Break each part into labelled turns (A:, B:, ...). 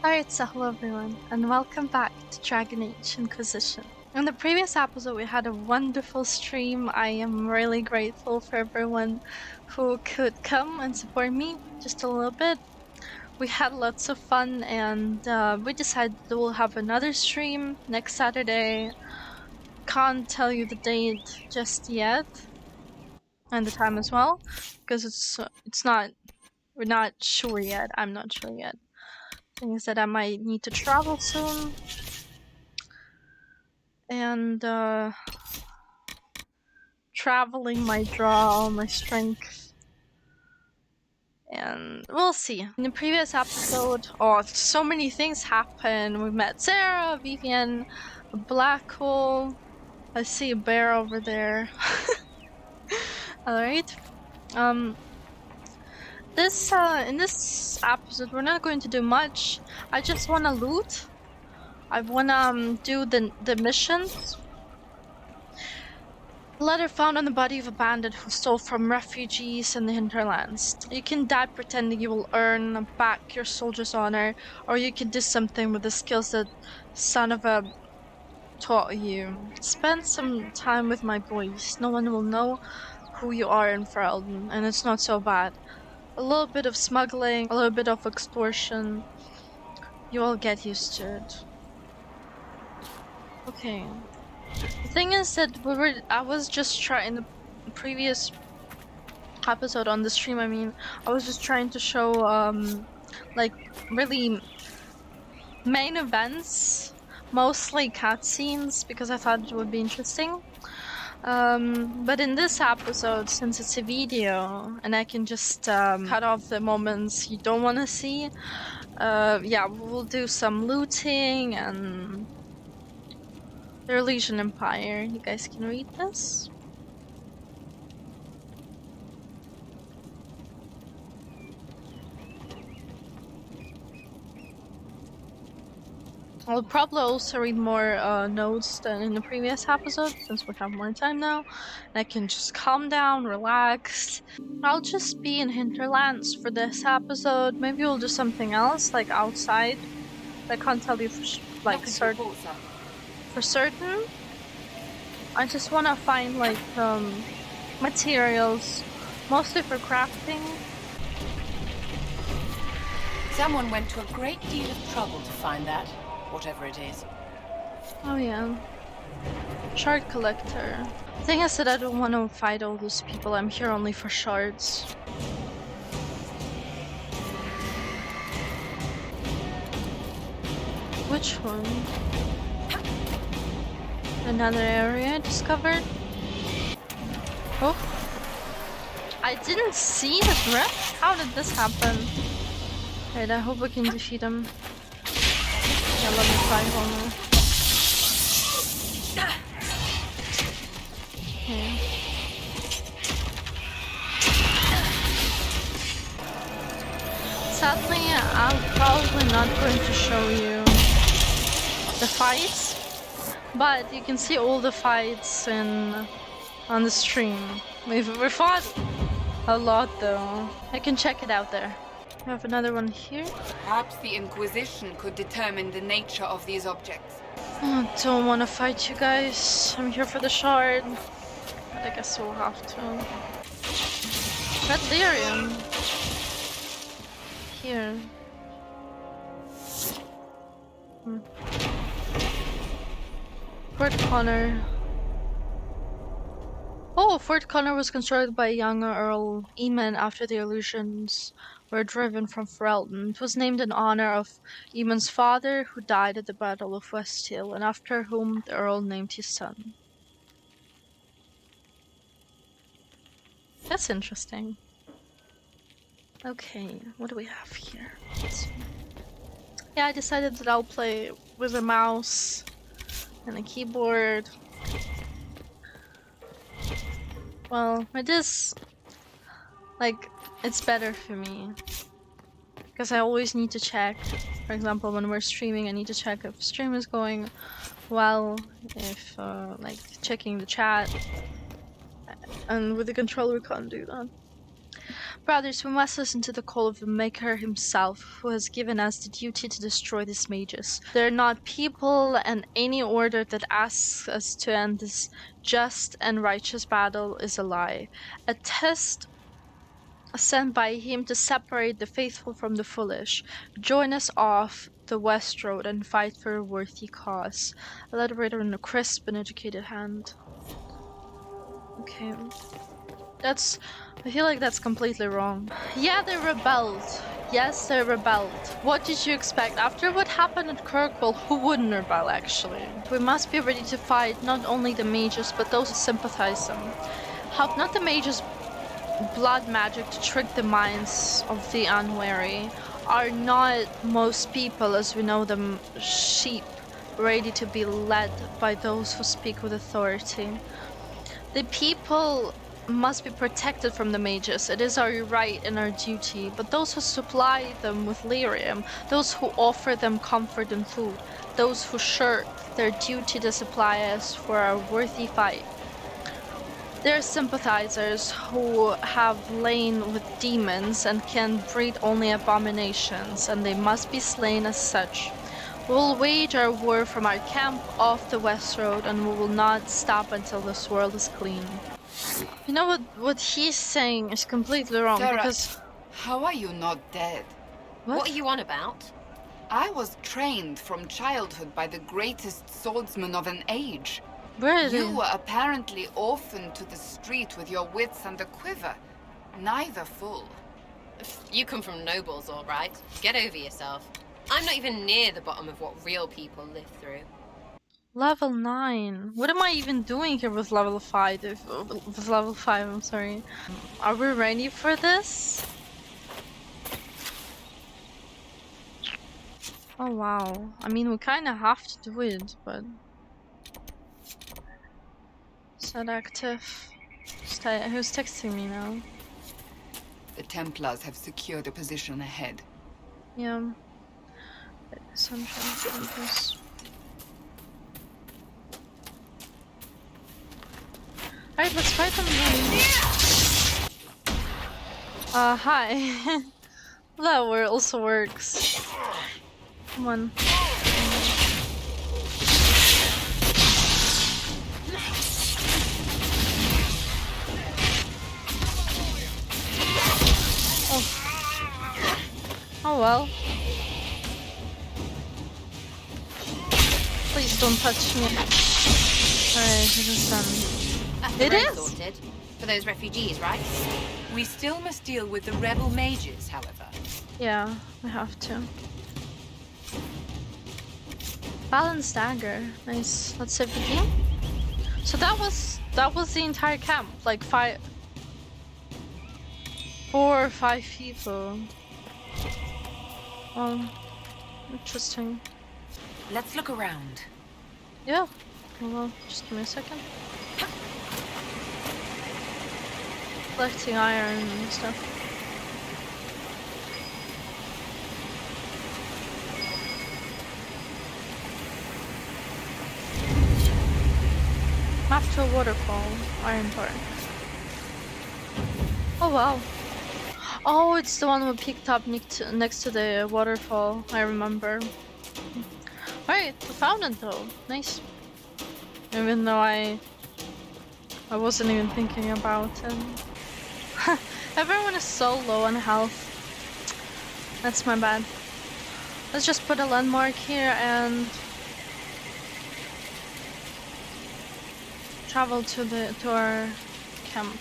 A: Alright, so hello everyone, and welcome back to Dragon Age Inquisition. In the previous episode, we had a wonderful stream. I am really grateful for everyone who could come and support me just a little bit. We had lots of fun, and we decided that we'll have another stream next Saturday. Can't tell you the date just yet, and the time as well, because we're not sure yet. I'm not sure yet. Thing is that I might need to travel soon. And traveling might draw all my strength. And we'll see. In the previous episode, so many things happened. We met Sarah, Vivian, a black hole. I see a bear over there. Alright. In this episode, we're not going to do much. I just want to loot. I want to do the missions. A letter found on the body of a bandit who stole from refugees in the Hinterlands. You can die pretending you will earn back your soldier's honor, or you can do something with the skills that son of a taught you. Spend some time with my boys. No one will know who you are in Ferelden, and it's not so bad. A little bit of smuggling, a little bit of extortion. You all get used to it. Okay. The thing is that I was just trying the previous episode on the stream, I was just trying to show like really main events, mostly cutscenes, because I thought it would be interesting. But in this episode, since it's a video and I can just cut off the moments you don't want to see, yeah, we'll do some looting and the Elysian Empire. You guys can read this. I'll probably also read more notes than in the previous episode, since we have more time now. And I can just calm down, relax. I'll just be in Hinterlands for this episode. Maybe we'll do something else, like outside. I can't tell you for certain. I just want to find like materials, mostly for crafting.
B: Someone went to a great deal of trouble to find that, whatever it is.
A: Oh yeah. Shard collector. The thing is that I don't want to fight all those people. I'm here only for shards. Which one? Another area discovered? Oh. I didn't see the drift? How did this happen? Right, I hope we can defeat him. Yeah, level 5 only. Okay. Sadly, I'm probably not going to show you the fights, but you can see all the fights on the stream. We fought a lot though. I can check it out there. We have another one here.
C: Perhaps the Inquisition could determine the nature of these objects.
A: I don't want to fight you guys. I'm here for the shard. But I guess we'll have to. Red lyrium. Here. Fort Connor. Oh, Fort Connor was constructed by young Earl Eamon after the illusions were driven from Ferelden. It was named in honor of Eamon's father, who died at the Battle of Westhill, and after whom the Earl named his son. That's interesting. Okay, what do we have here? Yeah, I decided that I'll play with a mouse and a keyboard. Well, it is, like, it's better for me. Because I always need to check, for example, when we're streaming, I need to check if stream is going well, if, like, checking the chat. And with the controller we can't do that. Brothers, we must listen to the call of the Maker himself, who has given us the duty to destroy these mages. They're not people, and any order that asks us to end this just and righteous battle is a lie. A test sent by him to separate the faithful from the foolish. Join us off the West Road and fight for a worthy cause. A letter written in a crisp and educated hand. Okay. I feel like that's completely wrong. Yeah, they rebelled. Yes, they rebelled. What did you expect? After what happened at Kirkwall, who wouldn't rebel, actually? We must be ready to fight not only the mages, but those who sympathize them. Help not the mages' blood magic to trick the minds of the unwary. Are not most people, as we know them, sheep, ready to be led by those who speak with authority? The people must be protected from the mages. It is our right and our duty. But those who supply them with lyrium, those who offer them comfort and food, those who shirk their duty to supply us for our worthy fight, they're sympathizers who have lain with demons and can breed only abominations, and they must be slain as such. We'll wage our war from our camp off the West Road, and we will not stop until this world is clean. You know what he's saying is completely wrong,
C: Sarah,
A: because...
C: how are you not dead?
D: What are you on about?
C: I was trained from childhood by the greatest swordsman of an age.
A: Really?
C: You were apparently orphaned to the street with your wits and a quiver. Neither full.
D: You come from nobles, all right. Get over yourself. I'm not even near the bottom of what real people live through.
A: Level 9. What am I even doing here with level 5? With level 5, I'm sorry. Are we ready for this? Oh wow. I mean, we kind of have to do it, but... Set active. Who's texting me now?
C: The Templars have secured a position ahead.
A: Yeah. Sunshine campus. Alright, let's fight them then. Hi. That also works. Come on. Oh well. Please don't touch me. Alright, it is done.
D: The
A: It
D: road
A: is!
D: sorted for those refugees, right?
B: We still must deal with the rebel mages, however.
A: Yeah, we have to. Balanced dagger. Nice. Let's save the game. So that was the entire camp. Like 4 or 5 people. Interesting.
B: Let's look around.
A: Yeah. Well, just give me a second. Collecting iron and stuff. Map to a waterfall. Iron bar. Oh wow. Oh, it's the one we picked up next to the waterfall. I remember. Alright, we found it though. Nice. Even though I wasn't even thinking about it. Everyone is so low on health. That's my bad. Let's just put a landmark here and travel to our camp.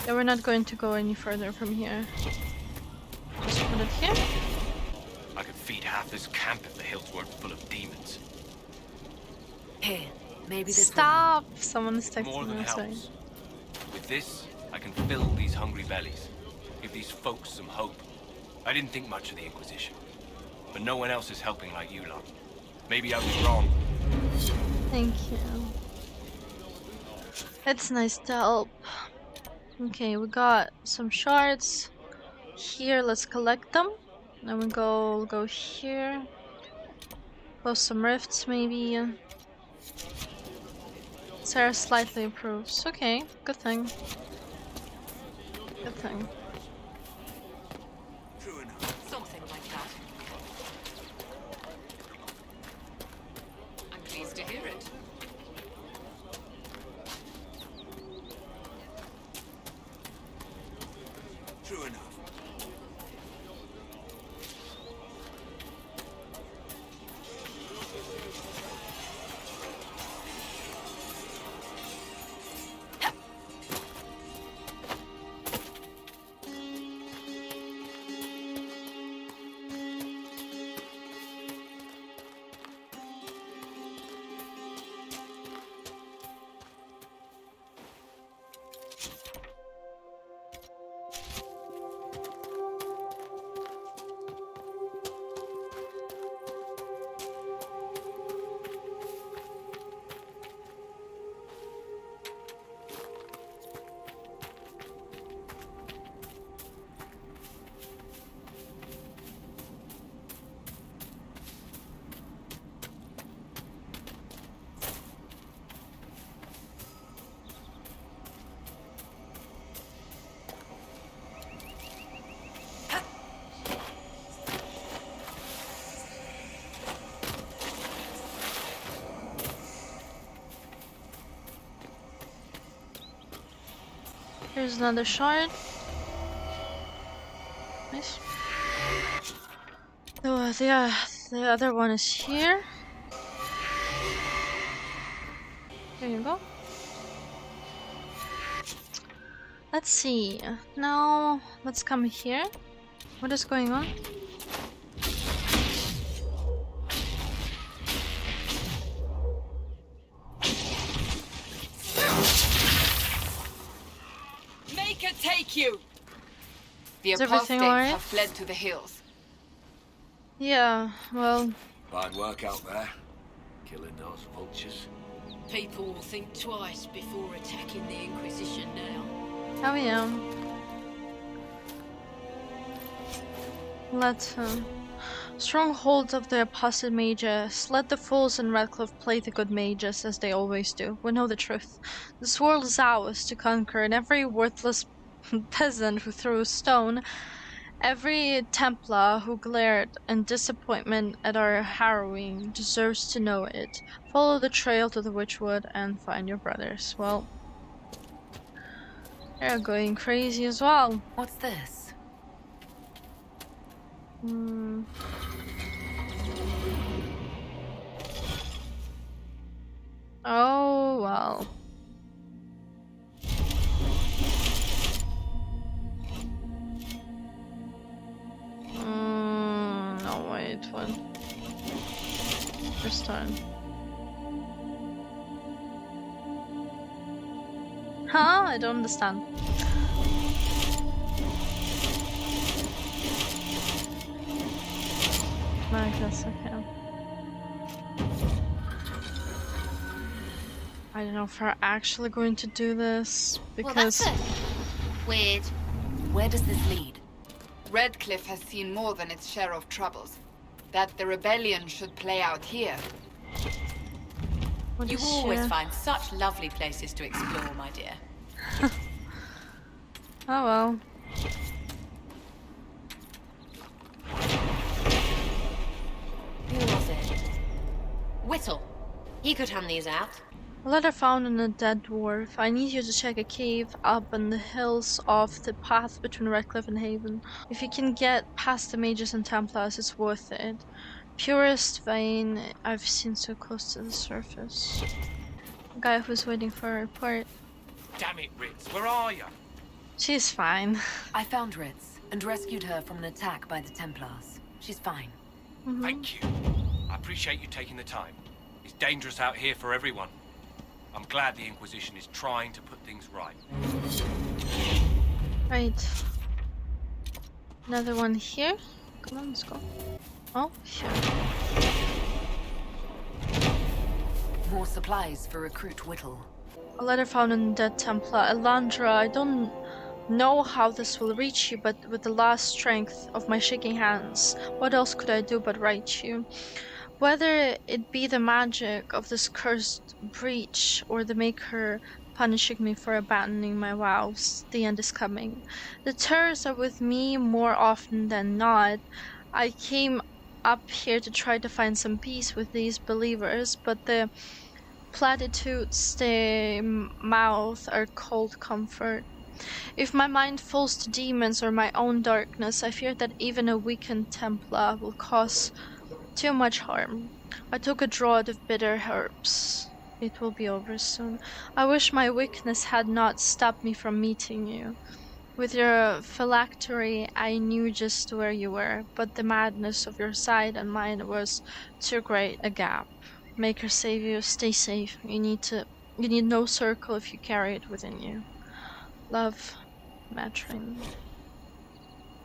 A: Yeah, we're not going to go any further from here. Just put it here.
E: I could feed half this camp if the hills weren't full of demons.
B: Here, maybe this
A: Stop! Someone is
E: More
A: texting
E: than
A: me, sorry.
E: helps. With this, I can fill these hungry bellies. Give these folks some hope. I didn't think much of the Inquisition. But no one else is helping like you lot. Maybe I was wrong.
A: Thank you. It's nice to help. Okay, we got some shards here. Let's collect them. Then we go here. Close some rifts, maybe. Sarah slightly approves. Okay, good thing. Good thing.
B: Something like that. I'm pleased to hear it.
F: True enough.
A: Here's another shard. Nice. Oh, the other one is here. There you go. Let's see. Now, let's come here. What is going on?
B: Make it take you!
C: The
A: Is everything
C: apostates
A: alright?
C: have fled to the hills.
A: Yeah, well,
F: Fine work out there. Killing those vultures.
B: People will think twice before attacking the Inquisition now.
A: oh yeah. Stronghold of the apostate mages. Let the fools in Redcliffe play the good mages as they always do. We know the truth. This world is ours to conquer, and every worthless peasant who threw a stone, every Templar who glared in disappointment at our harrowing deserves to know it. Follow the trail to the Witchwood and find your brothers. Well, they're going crazy as well.
B: What's this?
A: Hmm. Oh, well. No, wait, what? First time. Huh? I don't understand. I guess I can. I don't know if we're actually going to do this
D: Well,
A: because
D: that's it. Weird.
B: Where does this lead?
C: Redcliffe has seen more than its share of troubles. That the rebellion should play out here.
A: what
B: You
A: is
B: always
A: here?
B: find such lovely places to explore, my dear.
A: Oh well.
B: Who was it?
D: Whittle. He could hand these out.
A: A letter found in a dead dwarf. I need you to check a cave up in the hills off the path between Redcliffe and Haven. If you can get past the mages and Templars, it's worth it. Purest vein I've seen so close to the surface. A guy who's waiting for a report.
E: Damn it, Ritz, where are you?
A: She's fine.
G: I found Ritz and rescued her from an attack by the Templars. She's fine.
E: Thank you. I appreciate you taking the time. It's dangerous out here for everyone. I'm glad the Inquisition is trying to put things right.
A: Right. Another one here. Come on, let's go. Oh, here.
G: More supplies for Recruit Whittle.
A: A letter found in the dead Templar. Elandra, I don't know how this will reach you, but with the last strength of my shaking hands, what else could I do but write you? Whether it be the magic of this cursed breach or the Maker punishing me for abandoning my vows, the end is coming. The terrors are with me more often than not. I came up here to try to find some peace with these believers, but the platitudes they mouth are cold comfort. If my mind falls to demons or my own darkness, I fear that even a weakened Templar will cause too much harm. I took a draught of bitter herbs. It will be over soon. I wish my weakness had not stopped me from meeting you. With your phylactery, I knew just where you were, but the madness of your side and mine was too great a gap. Maker save you, stay safe. You need no circle if you carry it within you. Love, Matrin.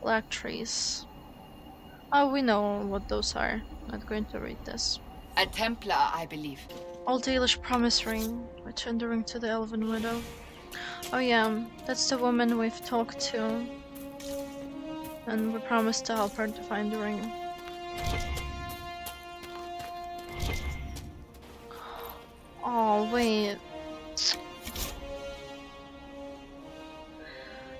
A: Phylacteries. Oh, we know what those are. Not going to read this.
C: A Templar, I believe.
A: Old Dalish promise ring. Return the ring to the Elven Widow. Oh yeah, that's the woman we've talked to. And we promised to help her to find the ring. Oh, wait.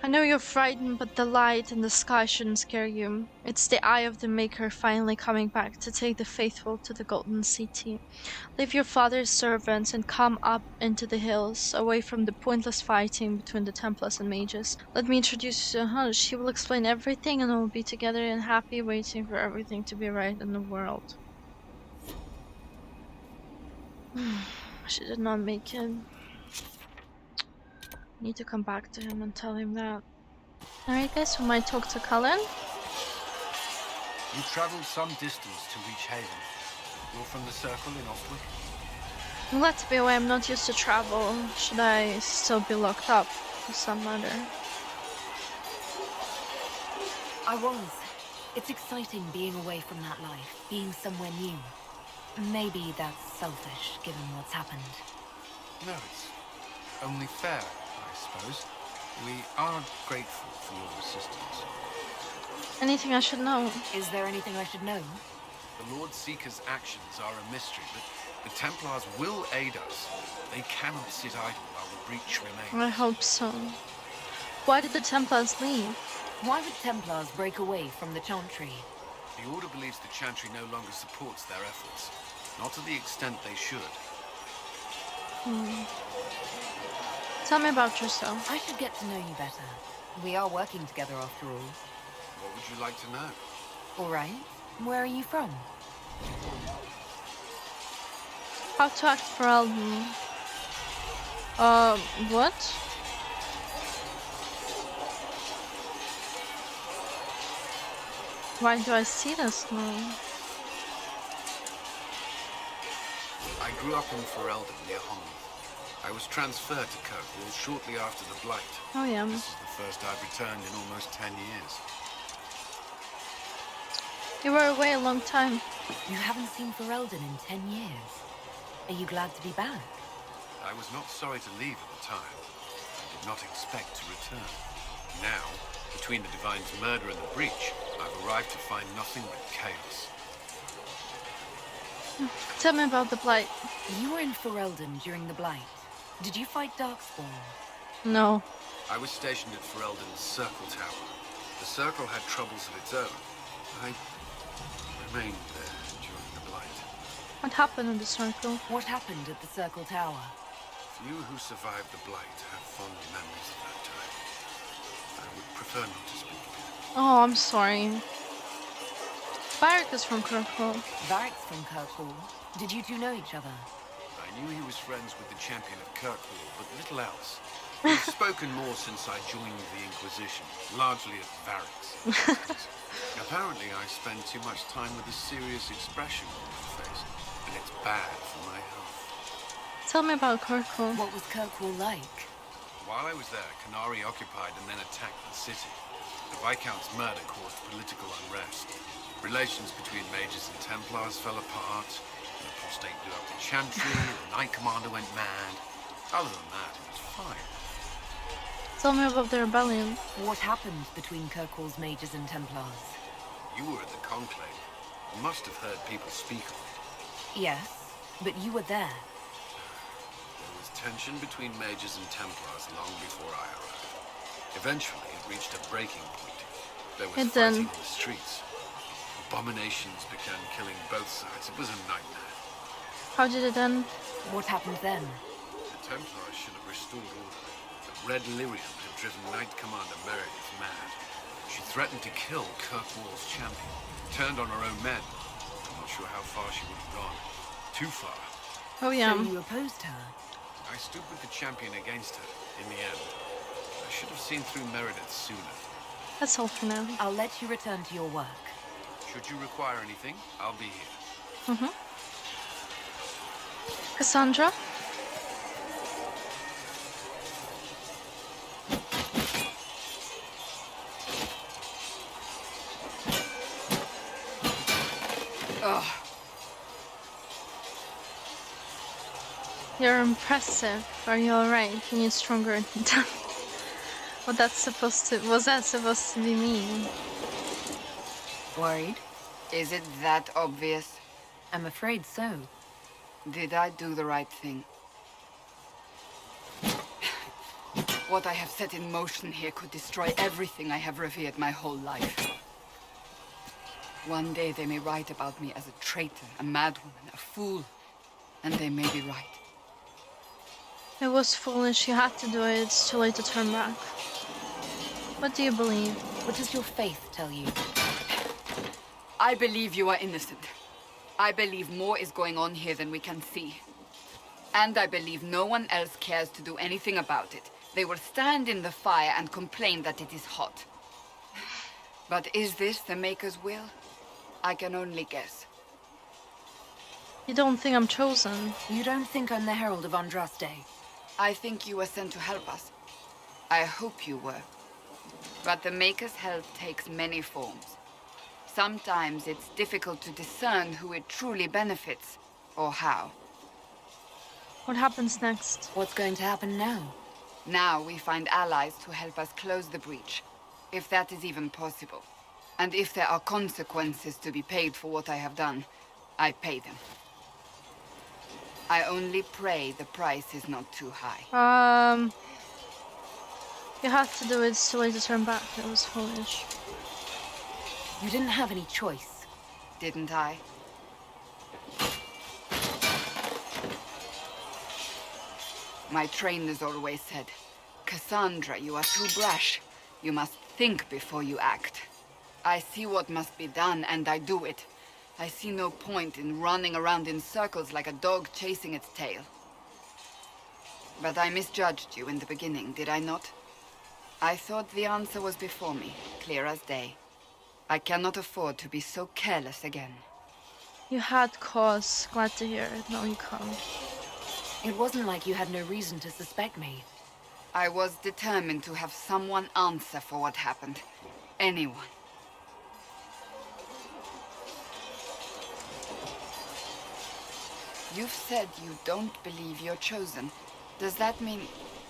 A: I know you're frightened, but the light in the sky shouldn't scare you. It's the eye of the Maker finally coming back to take the faithful to the Golden City. Leave your father's servants and come up into the hills, away from the pointless fighting between the Templars and mages. Let me introduce you to her. She will explain everything and we'll be together and happy, waiting for everything to be right in the world. She did not make it. Need to come back to him and tell him that. Alright guys, we might talk to Cullen.
F: You traveled some distance to reach Haven. You're from the Circle in Ostwick?
A: I'm glad to be away. I'm not used to travel. Should I still be locked up for some matter?
G: I was. It's exciting being away from that life, being somewhere new. Maybe that's selfish, given what's happened.
F: No, it's only fair, I suppose. We are grateful for your assistance.
A: Anything I should know?
G: Is there anything I should know?
F: The Lord Seeker's actions are a mystery, but the Templars will aid us. They cannot sit idle while the breach remains.
A: I hope so. Why did the Templars leave?
G: Why would Templars break away from the Chantry?
F: The Order believes the Chantry no longer supports their efforts. Not to the extent they should.
A: Tell me about yourself.
G: I should get to know you better. We are working together after all.
F: What would you like to know?
G: All right. Where are you from?
A: How to act for Elden. What? Why do I see this now?
F: I grew up in Ferelden near Holland. I was transferred to Kirkwall shortly after the Blight.
A: Oh yeah.
F: This is the first I've returned in almost 10 years.
A: You were away a long time.
G: You haven't seen Ferelden in 10 years. Are you glad to be back?
F: I was not sorry to leave at the time. I did not expect to return. Now, between the Divine's murder and the breach, I've arrived to find nothing but chaos.
A: Tell me about the Blight.
G: You were in Ferelden during the Blight. Did you fight Darkspawn?
A: No.
F: I was stationed at Ferelden's Circle Tower. The Circle had troubles of its own. I remained there during the Blight.
A: What happened in the Circle?
G: What happened at the Circle Tower?
F: Few who survived the Blight have fond memories of that time. I would prefer not to speak of it.
A: Oh, I'm sorry. Varric is from Kirkwall.
G: Varric's from Kirkwall. Did you two know each other?
F: I knew he was friends with the champion of Kirkwall, but little else. We've spoken more since I joined the Inquisition, largely at Varric's. Apparently, I spend too much time with a serious expression on my face, and it's bad for my health.
A: Tell me about Kirkwall.
G: What was Kirkwall like?
F: While I was there, Canary occupied and then attacked the city. The Viscount's murder caused political unrest. Relations between mages and Templars fell apart. The apostate blew up the Chantry, the Knight Commander went mad. Other than that, it was fine.
A: Tell me about the rebellion.
G: What happened between Kirkwall's mages and Templars?
F: You were at the Conclave. You must have heard people speak of it.
G: Yes, but you were there.
F: There was tension between mages and Templars long before I arrived. Eventually, it reached a breaking point. There was
A: And
F: fighting
A: then-
F: in the streets. Abominations began killing both sides. It was a nightmare.
A: How did it end?
G: What happened then?
F: The Templars should have restored order. But Red Lyrium had driven Knight Commander Meredith mad. She threatened to kill Kirkwall's champion. Turned on her own men. I'm not sure how far she would have gone. Too far.
A: Oh yeah.
G: So you opposed her?
F: I stood with the champion against her, in the end. I should have seen through Meredith sooner.
A: That's all for now.
G: I'll let you return to your work.
F: Should you require anything, I'll be here.
A: Cassandra? You're impressive. Are you alright? You need stronger. Was that supposed to be mean?
G: Worried?
C: Is it that obvious?
G: I'm afraid so.
C: Did I do the right thing? What I have set in motion here could destroy everything I have revered my whole life. One day they may write about me as a traitor, a madwoman, a fool. And they may be right.
A: It was foolish. You had to do it. It's too late to turn back. What do you believe?
G: What does your faith tell you?
C: I believe you are innocent. I believe more is going on here than we can see. And I believe no one else cares to do anything about it. They will stand in the fire and complain that it is hot. But is this the Maker's will? I can only guess.
A: You don't think I'm chosen?
G: You don't think I'm the Herald of Andraste?
C: I think you were sent to help us. I hope you were. But the Maker's help takes many forms. Sometimes it's difficult to discern who it truly benefits, or how.
A: What happens next?
G: What's going to happen now?
C: Now we find allies to help us close the breach, if that is even possible. And if there are consequences to be paid for what I have done, I pay them. I only pray the price is not too high.
A: You had to do it. It's too late to turn back. It was foolish.
G: You didn't have any choice.
C: Didn't I? My trainers always said, Cassandra, you are too brash. You must think before you act. I see what must be done, and I do it. I see no point in running around in circles like a dog chasing its tail. But I misjudged you in the beginning, did I not? I thought the answer was before me, clear as day. I cannot afford to be so careless again.
A: You had cause. Glad to hear it. No, you can't.
G: It wasn't like you had no reason to suspect me.
C: I was determined to have someone answer for what happened. Anyone. You've said you don't believe you're chosen. Does that mean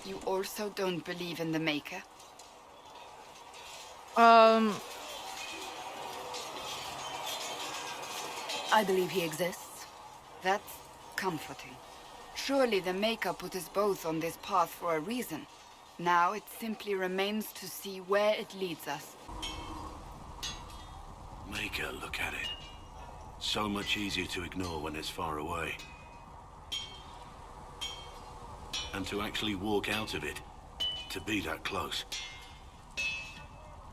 C: you also don't believe in the Maker?
G: I believe he exists.
C: That's comforting. Surely the Maker put us both on this path for a reason. Now it simply remains to see where it leads us.
H: Maker, look at it. So much easier to ignore when it's far away. And to actually walk out of it, to be that close.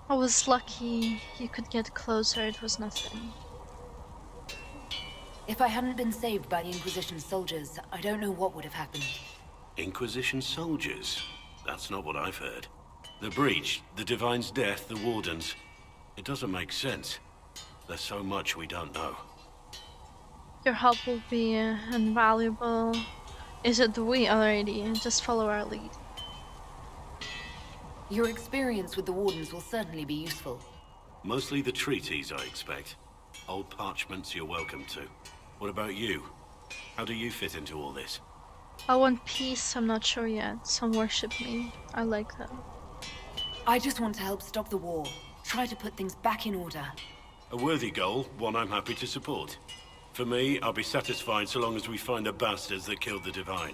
A: I was lucky you could get closer. It was nothing.
G: If I hadn't been saved by the Inquisition soldiers, I don't know what would have happened.
H: Inquisition soldiers? That's not what I've heard. The breach, the Divine's death, the Wardens. It doesn't make sense. There's so much we don't know.
A: Your help will be invaluable. Is it we already? Just follow our lead.
G: Your experience with the Wardens will certainly be useful.
H: Mostly the treaties, I expect. Old parchments you're welcome to. What about you? How do you fit into all this?
A: I want peace. I'm not sure yet. Some worship me. I like that.
G: I just want to help stop the war. Try to put things back in order.
H: A worthy goal, one I'm happy to support. For me, I'll be satisfied so long as we find the bastards that killed the Divine.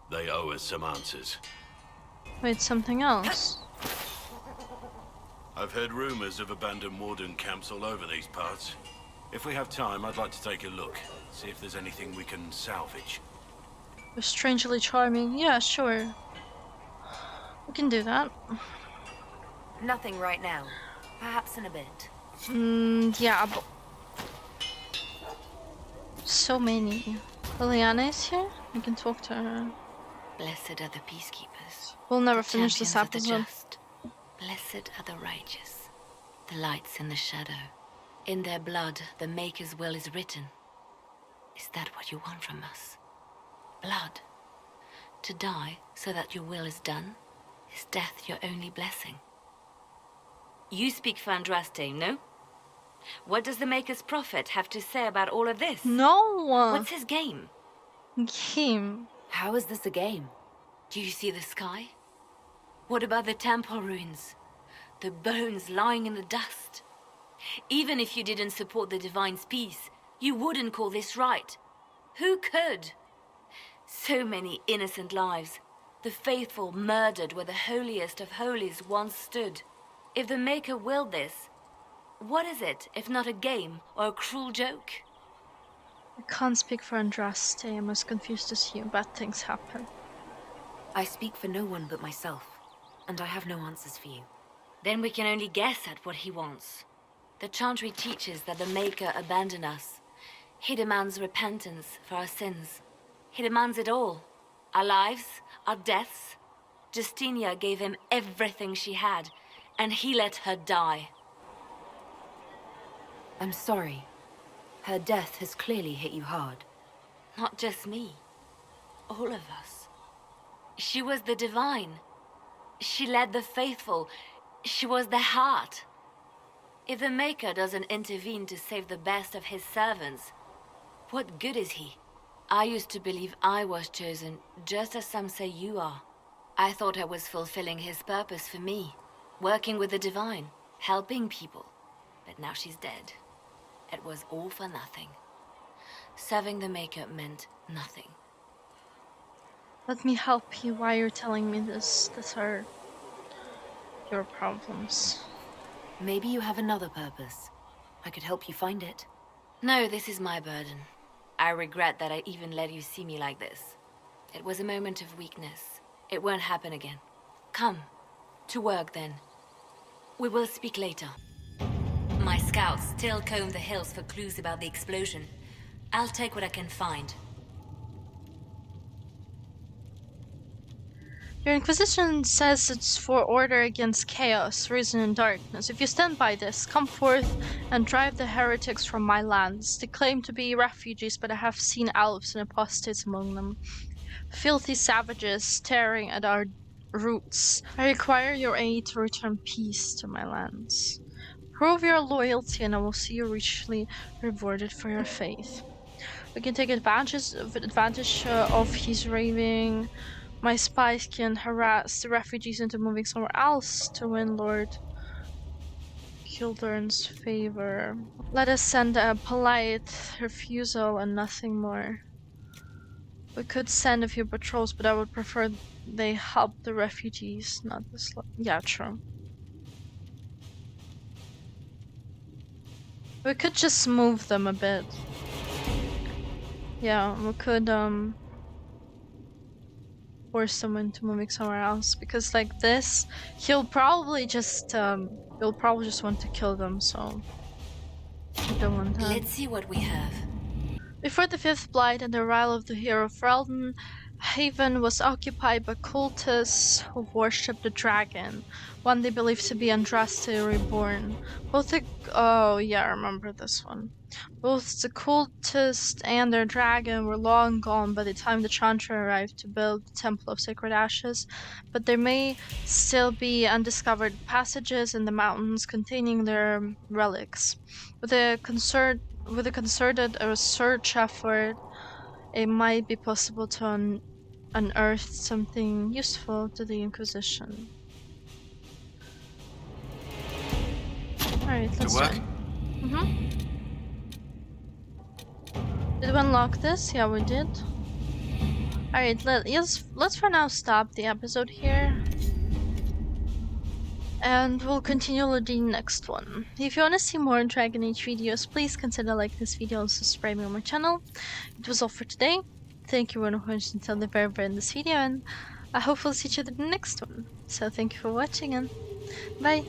H: They owe us some answers.
A: Wait, something else.
H: I've heard rumors of abandoned warden camps all over these parts. If we have time, I'd like to take a look, see if there's anything we can salvage.
A: You're strangely charming. Yeah, sure. We can do that.
G: Nothing right now. Perhaps in a bit.
A: Yeah, but... So many. Liliana is here? We can talk to her.
G: Blessed are the peacekeepers.
A: We'll never
G: the
A: finish this
G: champions of the
A: episode.
G: just. Blessed are the righteous. The lights in the shadow. In their blood, the Maker's will is written. Is that what you want from us? Blood. To die so that your will is done? Is death your only blessing? You speak for Andraste, no? What does the Maker's prophet have to say about all of this?
A: No!
G: What's his game?
A: Game.
G: How is this a game? Do you see the sky? What about the temple ruins? The bones lying in the dust? Even if you didn't support the Divine's peace, you wouldn't call this right. Who could? So many innocent lives. The faithful murdered where the holiest of holies once stood. If the Maker willed this, what is it if not a game or a cruel joke?
A: I can't speak for Andraste. I'm as confused as you. Bad things happen.
G: I speak for no one but myself, and I have no answers for you. Then we can only guess at what he wants. The Chantry teaches that the Maker abandoned us. He demands repentance for our sins. He demands it all. Our lives, our deaths. Justinia gave him everything she had, and he let her die. I'm sorry. Her death has clearly hit you hard. Not just me. All of us. She was the Divine. She led the faithful. She was their heart. If the Maker doesn't intervene to save the best of his servants, what good is he? I used to believe I was chosen, just as some say you are. I thought I was fulfilling his purpose for me, working with the Divine, helping people. But now she's dead. It was all for nothing. Serving the Maker meant nothing.
A: Let me help you. Why you're telling me this? These are your problems.
G: Maybe you have another purpose. I could help you find it. No, this is my burden. I regret that I even let you see me like this. It was a moment of weakness. It won't happen again. Come. To work, then. We will speak later. My scouts still comb the hills for clues about the explosion. I'll take what I can find.
A: Your Inquisition says it's for order against chaos, reason, and darkness. If you stand by this, come forth and drive the heretics from my lands. They claim to be refugees, but I have seen elves and apostates among them. Filthy savages staring at our roots. I require your aid to return peace to my lands. Prove your loyalty and I will see you richly rewarded for your faith. We can take advantage of his raving. My spies can harass the refugees into moving somewhere else to win Lord Kildurn's favor. Let us send a polite refusal and nothing more. We could send a few patrols, but I would prefer they help the refugees, not the yeah, true. We could just move them a bit. Yeah, we could force someone to moving somewhere else, because like this, he'll probably just want to kill them, so I don't want that.
G: Let's see what we have.
A: Before the Fifth Blight and the arrival of the hero Ferelden, Haven was occupied by cultists who worshipped the dragon, one they believed to be Andraste reborn. Oh yeah, I remember this one. Both the cultists and their dragon were long gone by the time the Chantry arrived to build the Temple of Sacred Ashes, but there may still be undiscovered passages in the mountains containing their relics. With a concerted search effort, it might be possible to unearth something useful to the Inquisition. Alright, let's
F: To work?
A: start. Did we unlock this? Yeah, we did. Alright, let's for now stop the episode here. And we'll continue with the next one. If you want to see more Dragon Age videos, please consider like this video and subscribing on my channel. It was all for today. Thank you everyone who watched until the very end of this video, and I hope we'll see each other in the next one. So thank you for watching, and bye!